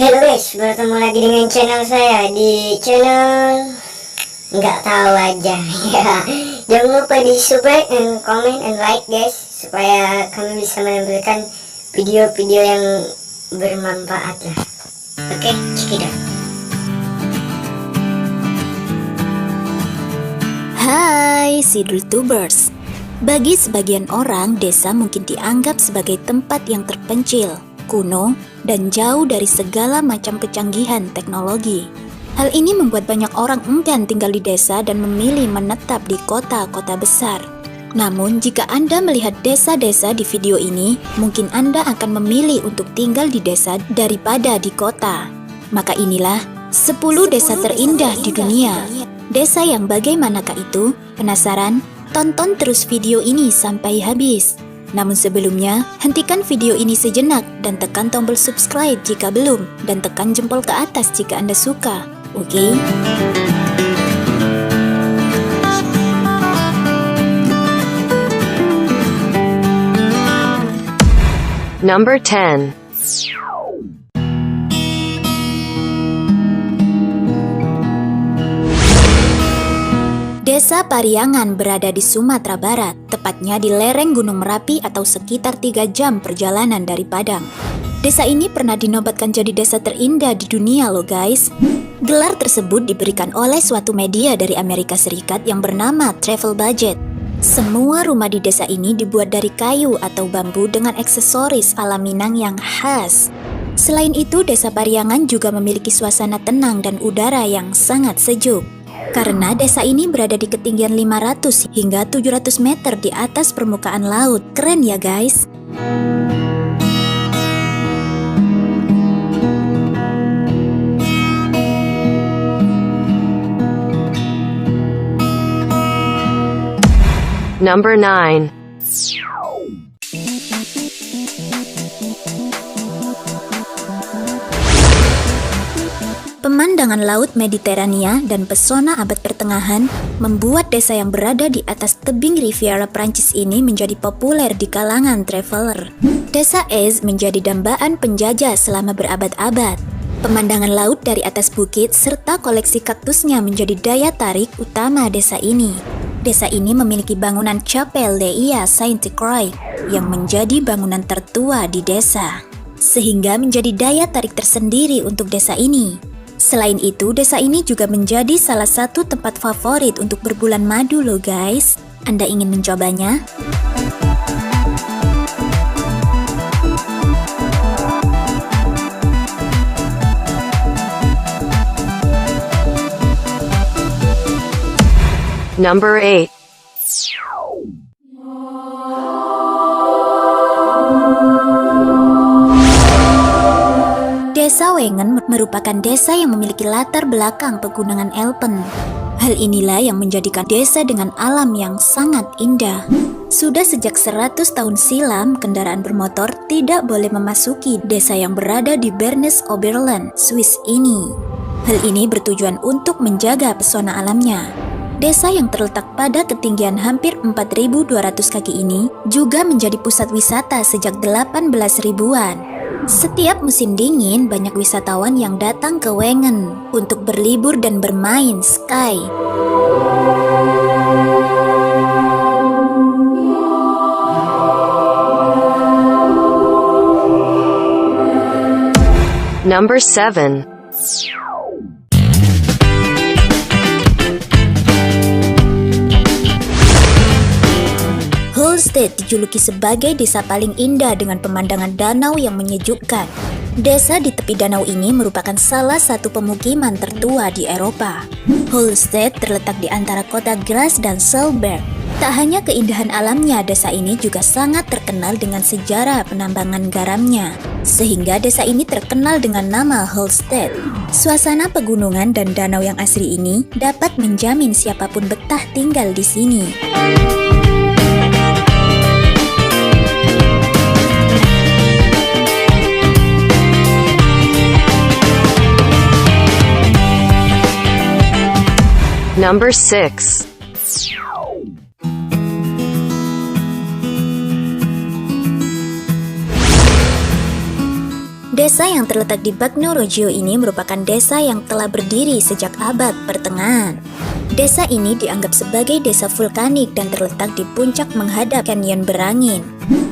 Halo guys, bertemu lagi dengan channel saya di channel nggak tahu aja ya. Jangan lupa di subscribe and comment and like guys, supaya kami bisa menampilkan video-video yang bermanfaat lah. Oke, cekidot. Hai Sidultubers. Bagi sebagian orang, desa mungkin dianggap sebagai tempat yang terpencil, kuno, dan jauh dari segala macam kecanggihan teknologi. Hal ini membuat banyak orang enggan tinggal di desa dan memilih menetap di kota-kota besar. Namun, jika Anda melihat desa-desa di video ini, mungkin Anda akan memilih untuk tinggal di desa daripada di kota. Maka inilah 10 desa terindah di dunia. Desa yang bagaimanakah itu? Penasaran? Tonton terus video ini sampai habis. Namun sebelumnya, hentikan video ini sejenak dan tekan tombol subscribe jika belum, dan tekan jempol ke atas jika Anda suka. Oke? Number 10. Desa Pariangan berada di Sumatera Barat, tepatnya di lereng Gunung Merapi atau sekitar 3 jam perjalanan dari Padang. Desa ini pernah dinobatkan jadi desa terindah di dunia loh guys. Gelar tersebut diberikan oleh suatu media dari Amerika Serikat yang bernama Travel Budget. Semua rumah di desa ini dibuat dari kayu atau bambu dengan aksesoris ala Minang yang khas. Selain itu, desa Pariangan juga memiliki suasana tenang dan udara yang sangat sejuk. Karena desa ini berada di ketinggian 500 hingga 700 meter di atas permukaan laut. Keren ya guys? Number 9. Pemandangan laut Mediterania dan pesona abad pertengahan membuat desa yang berada di atas tebing Riviera Prancis ini menjadi populer di kalangan traveler. Desa Ez menjadi dambaan penjajah selama berabad-abad. Pemandangan laut dari atas bukit serta koleksi kaktusnya menjadi daya tarik utama desa ini. Desa ini memiliki bangunan Chapelle Dea Sainte-Croix yang menjadi bangunan tertua di desa, sehingga menjadi daya tarik tersendiri untuk desa ini. Selain itu, desa ini juga menjadi salah satu tempat favorit untuk berbulan madu loh guys. Anda ingin mencobanya? Number 8. Desa Wengen merupakan desa yang memiliki latar belakang pegunungan Alpen. Hal inilah yang menjadikan desa dengan alam yang sangat indah. Sudah sejak 100 tahun silam, kendaraan bermotor tidak boleh memasuki desa yang berada di Bernese Oberland, Swiss ini. Hal ini bertujuan untuk menjaga pesona alamnya. Desa yang terletak pada ketinggian hampir 4.200 kaki ini juga menjadi pusat wisata sejak 18 ribuan. Setiap musim dingin, banyak wisatawan yang datang ke Wengen untuk berlibur dan bermain ski. Number 7. Holstedt dijuluki sebagai desa paling indah dengan pemandangan danau yang menyejukkan. Desa di tepi danau ini merupakan salah satu pemukiman tertua di Eropa. Holstedt terletak di antara kota Graz dan Selberg. Tak hanya keindahan alamnya, desa ini juga sangat terkenal dengan sejarah penambangan garamnya, sehingga desa ini terkenal dengan nama Holstedt. Suasana pegunungan dan danau yang asri ini dapat menjamin siapapun betah tinggal di sini. Number 6. Desa yang terletak di Bagnorogio ini merupakan desa yang telah berdiri sejak abad pertengahan. Desa ini dianggap sebagai desa vulkanik dan terletak di puncak menghadap kanyon berangin.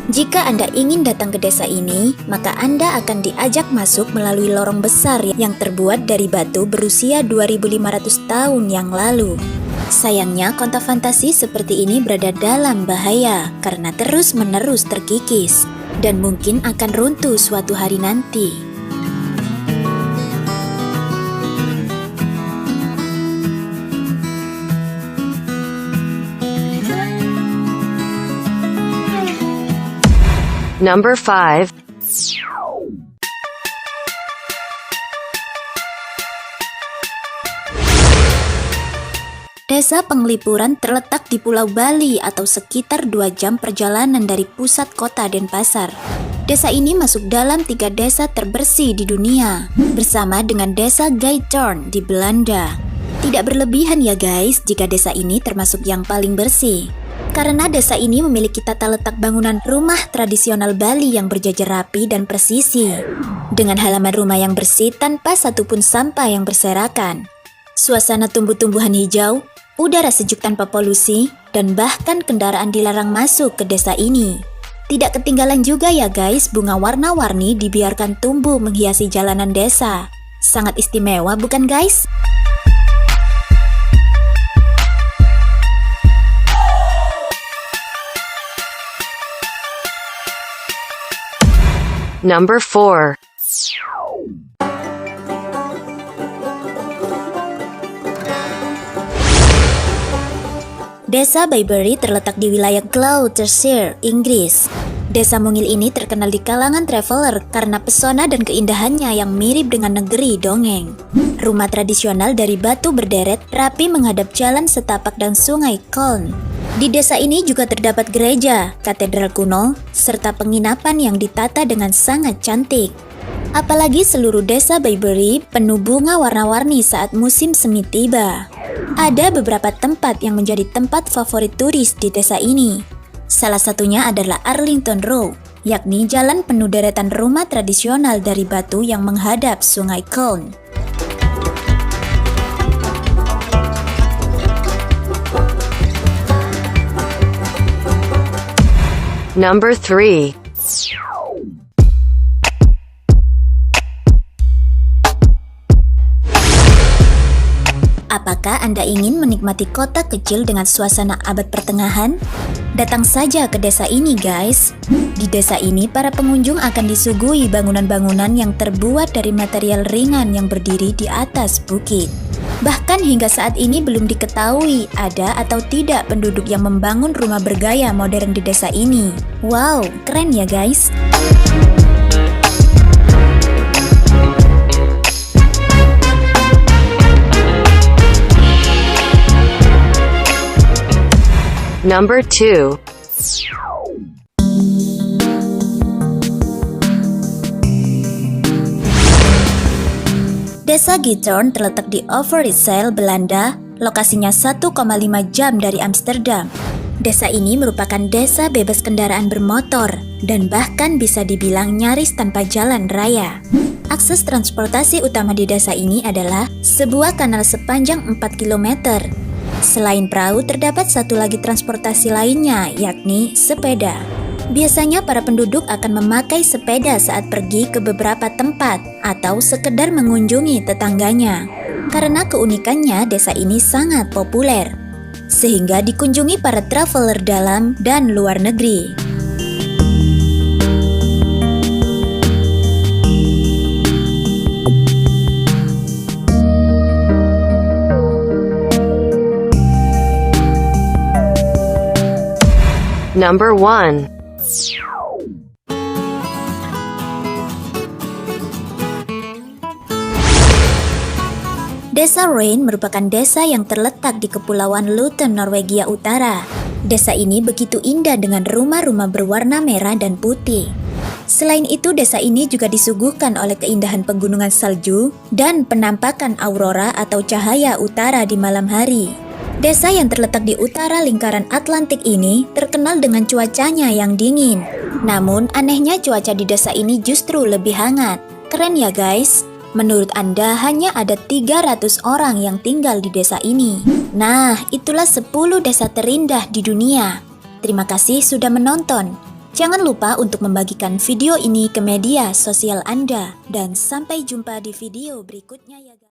Jika Anda ingin datang ke desa ini, maka Anda akan diajak masuk melalui lorong besar yang terbuat dari batu berusia 2500 tahun yang lalu. Sayangnya, kota fantasi seperti ini berada dalam bahaya karena terus-menerus terkikis dan mungkin akan runtuh suatu hari nanti. Number 5. Desa Penglipuran terletak di Pulau Bali atau sekitar 2 jam perjalanan dari pusat kota Denpasar. Desa ini masuk dalam 3 desa terbersih di dunia, bersama dengan desa Gaitorn di Belanda. Tidak berlebihan ya guys jika desa ini termasuk yang paling bersih. Karena desa ini memiliki tata letak bangunan rumah tradisional Bali yang berjajar rapi dan presisi, dengan halaman rumah yang bersih tanpa satupun sampah yang berserakan. Suasana tumbuh-tumbuhan hijau, udara sejuk tanpa polusi, dan bahkan kendaraan dilarang masuk ke desa ini. Tidak ketinggalan juga ya guys, bunga warna-warni dibiarkan tumbuh menghiasi jalanan desa. Sangat istimewa bukan guys? Number 4. Desa Bayberry terletak di wilayah Gloucestershire, Inggris. Desa mungil ini terkenal di kalangan traveler karena pesona dan keindahannya yang mirip dengan negeri dongeng. Rumah tradisional dari batu berderet rapi menghadap jalan setapak dan sungai Colne. Di desa ini juga terdapat gereja, katedral kuno, serta penginapan yang ditata dengan sangat cantik. Apalagi seluruh desa Bayberry penuh bunga warna-warni saat musim semi tiba. Ada beberapa tempat yang menjadi tempat favorit turis di desa ini. Salah satunya adalah Arlington Road, yakni jalan penuh deretan rumah tradisional dari batu yang menghadap sungai Colne. Number 3. Apakah Anda ingin menikmati kota kecil dengan suasana abad pertengahan? Datang saja ke desa ini guys. Di desa ini para pengunjung akan disuguhi bangunan-bangunan yang terbuat dari material ringan yang berdiri di atas bukit. Bahkan hingga saat ini belum diketahui ada atau tidak penduduk yang membangun rumah bergaya modern di desa ini. Wow, keren ya guys. Number 2. Desa Gaitorn terletak di Overijssel, Belanda, lokasinya 1,5 jam dari Amsterdam. Desa ini merupakan desa bebas kendaraan bermotor dan bahkan bisa dibilang nyaris tanpa jalan raya. Akses transportasi utama di desa ini adalah sebuah kanal sepanjang 4 km. Selain perahu, terdapat satu lagi transportasi lainnya, yakni sepeda. Biasanya para penduduk akan memakai sepeda saat pergi ke beberapa tempat atau sekedar mengunjungi tetangganya. Karena keunikannya, desa ini sangat populer, sehingga dikunjungi para traveler dalam dan luar negeri. Number 1. Desa Røyen merupakan desa yang terletak di Kepulauan Loten, Norwegia Utara. Desa ini begitu indah dengan rumah-rumah berwarna merah dan putih. Selain itu, desa ini juga disuguhkan oleh keindahan pegunungan salju dan penampakan aurora atau cahaya utara di malam hari. Desa yang terletak di utara lingkaran Atlantik ini terkenal dengan cuacanya yang dingin. Namun anehnya cuaca di desa ini justru lebih hangat. Keren ya guys? Menurut Anda hanya ada 300 orang yang tinggal di desa ini. Nah, itulah 10 desa terindah di dunia. Terima kasih sudah menonton. Jangan lupa untuk membagikan video ini ke media sosial Anda. Dan sampai jumpa di video berikutnya ya guys.